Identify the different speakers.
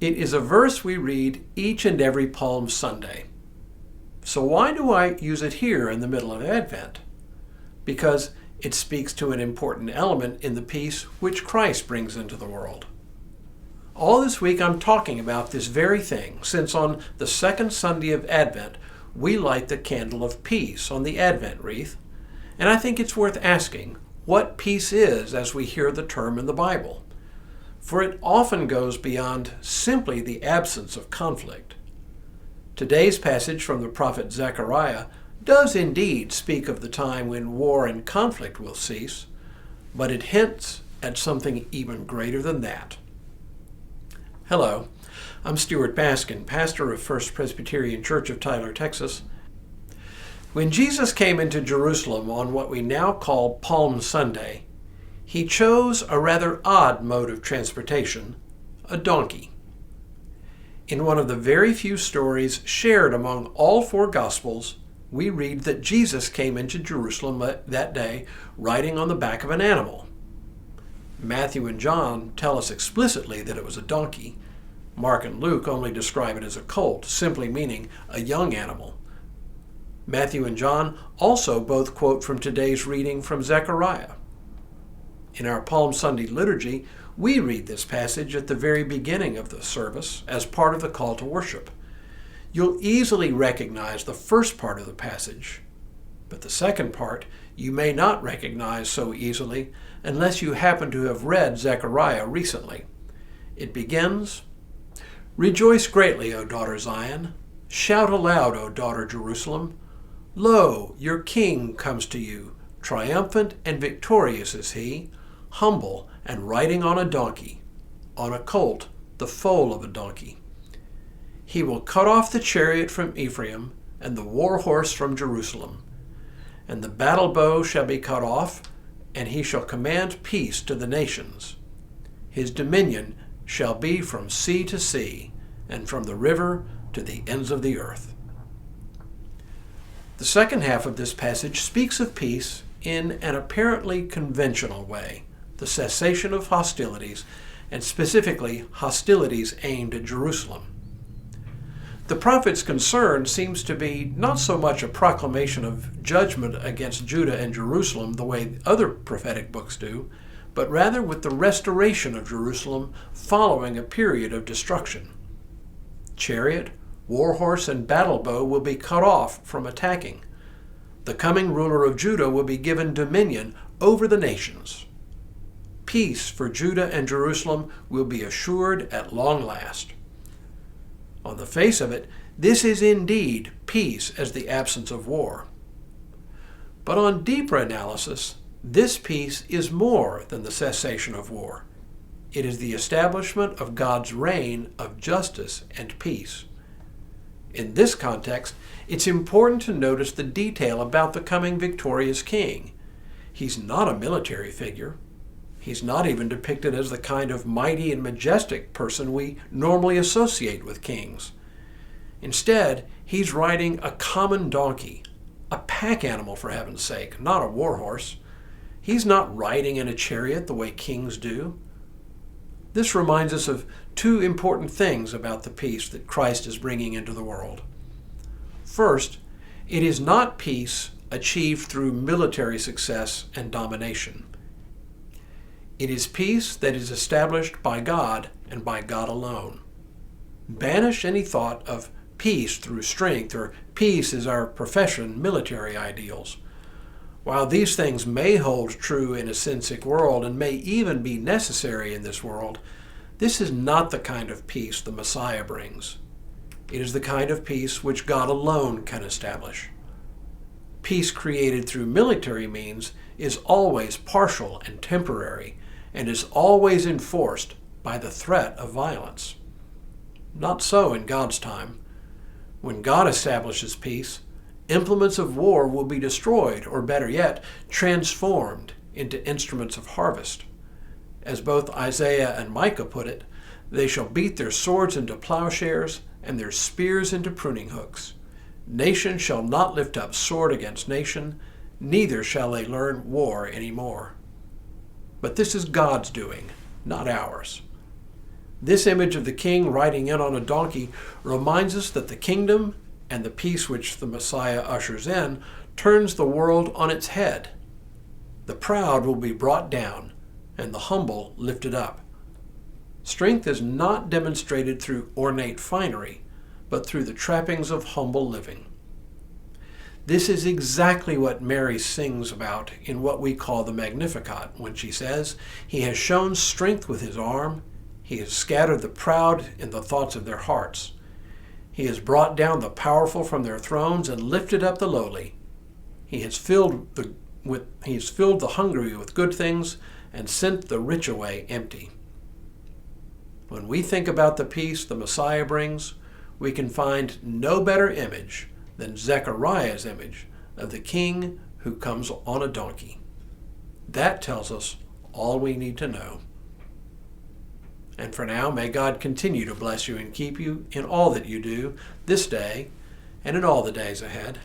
Speaker 1: It is a verse we read each and every Palm Sunday. So why do I use it here in the middle of Advent? Because it speaks to an important element in the peace which Christ brings into the world. All this week I'm talking about this very thing, since on the second Sunday of Advent we light the candle of peace on the Advent wreath, and I think it's worth asking what peace is as we hear the term in the Bible. For it often goes beyond simply the absence of conflict. Today's passage from the prophet Zechariah does indeed speak of the time when war and conflict will cease, but it hints at something even greater than that. Hello, I'm Stuart Baskin, pastor of First Presbyterian Church of Tyler, Texas. When Jesus came into Jerusalem on what we now call Palm Sunday, he chose a rather odd mode of transportation, a donkey. In one of the very few stories shared among all four Gospels, we read that Jesus came into Jerusalem that day riding on the back of an animal. Matthew and John tell us explicitly that it was a donkey. Mark and Luke only describe it as a colt, simply meaning a young animal. Matthew and John also both quote from today's reading from Zechariah. In our Palm Sunday liturgy, we read this passage at the very beginning of the service as part of the call to worship. You'll easily recognize the first part of the passage, but the second part you may not recognize so easily unless you happen to have read Zechariah recently. It begins, "Rejoice greatly, O daughter Zion. Shout aloud, O daughter Jerusalem. Lo, your king comes to you. Triumphant and victorious is he, humble and riding on a donkey, on a colt, the foal of a donkey. He will cut off the chariot from Ephraim and the war horse from Jerusalem. And the battle bow shall be cut off, and he shall command peace to the nations. His dominion shall be from sea to sea, and from the river to the ends of the earth." The second half of this passage speaks of peace in an apparently conventional way, the cessation of hostilities, and specifically hostilities aimed at Jerusalem. The prophet's concern seems to be not so much a proclamation of judgment against Judah and Jerusalem the way other prophetic books do, but rather with the restoration of Jerusalem following a period of destruction. Chariot, war horse, and battle bow will be cut off from attacking. The coming ruler of Judah will be given dominion over the nations. Peace for Judah and Jerusalem will be assured at long last. On the face of it, this is indeed peace as the absence of war. But on deeper analysis, this peace is more than the cessation of war. It is the establishment of God's reign of justice and peace. In this context, it's important to notice the detail about the coming victorious king. He's not a military figure. He's not even depicted as the kind of mighty and majestic person we normally associate with kings. Instead, he's riding a common donkey, a pack animal for heaven's sake, not a war horse. He's not riding in a chariot the way kings do. This reminds us of two important things about the peace that Christ is bringing into the world. First, it is not peace achieved through military success and domination. It is peace that is established by God and by God alone. Banish any thought of peace through strength or peace as our profession military ideals. While these things may hold true in a sin-sick world and may even be necessary in this world, this is not the kind of peace the Messiah brings. It is the kind of peace which God alone can establish. Peace created through military means is always partial and temporary, and is always enforced by the threat of violence. Not so in God's time. When God establishes peace, implements of war will be destroyed, or better yet, transformed into instruments of harvest. As both Isaiah and Micah put it, they shall beat their swords into plowshares and their spears into pruning hooks. Nation shall not lift up sword against nation, neither shall they learn war any more. But this is God's doing, not ours. This image of the king riding in on a donkey reminds us that the kingdom and the peace which the Messiah ushers in turns the world on its head. The proud will be brought down and the humble lifted up. Strength is not demonstrated through ornate finery, but through the trappings of humble living. This is exactly what Mary sings about in what we call the Magnificat when she says, "He has shown strength with his arm, he has scattered the proud in the thoughts of their hearts. He has brought down the powerful from their thrones and lifted up the lowly. He has filled the hungry with good things and sent the rich away empty." When we think about the peace the Messiah brings, we can find no better image than Zechariah's image of the king who comes on a donkey. That tells us all we need to know. And for now, may God continue to bless you and keep you in all that you do this day and in all the days ahead.